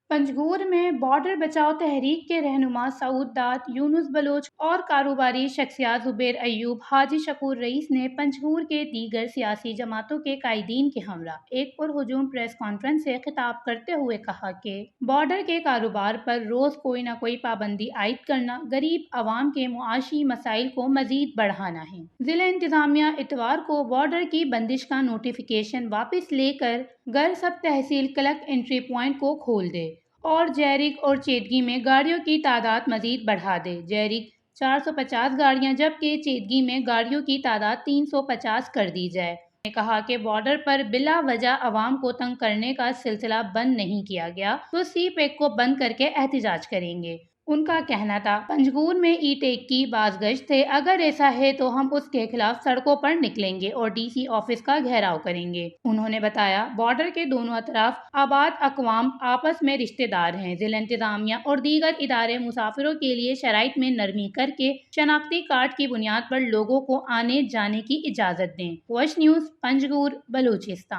पंजगूर में बॉर्डर बचाओ तहरीक के रहनुमा सऊद दात, यूनुस बलोच और कारोबारी शख्सियात जुबैर अय्यूब, हाजी शकूर रईस ने पंजगूर के दीगर सियासी जमातों के कायदीन के हमरा एक पुरहुजूम प्रेस कॉन्फ्रेंस से खिताब करते हुए कहा कि बॉर्डर के कारोबार पर रोज कोई न कोई पाबंदी आयद करना गरीब आवाम के मुआशी मसाइल को मजीद बढ़ाना है। जिला इंतजामिया इतवार को बॉर्डर की बंदिश का नोटिफिकेशन वापस लेकर गर सब तहसील क्लक एंट्री पॉइंट को खोल दे और जैरिक और चेदगी में गाड़ियों की तादाद मजीद बढ़ा दे। जैरिक 450 गाड़ियां जबकि चेदगी में गाड़ियों की तादाद 350 कर दी जाए। ने कहा कि बॉर्डर पर बिला वजह आवाम को तंग करने का सिलसिला बंद नहीं किया गया तो सी पैक को बंद करके एहतजाज करेंगे। उनका कहना था, पंजगूर में ई टेक की बाज़गश्त थे, अगर ऐसा है तो हम उसके खिलाफ सड़कों पर निकलेंगे और डीसी ऑफिस का घेराव करेंगे। उन्होंने बताया, बॉर्डर के दोनों अतराफ आबाद अकवाम आपस में रिश्तेदार हैं। जिला इंतजामिया और दीगर इदारे मुसाफिरों के लिए शराइत में नरमी करके शनाख्ती कार्ड की बुनियाद पर लोगों को आने जाने की इजाज़त दें। Watch news, Panjgur, Balochistan.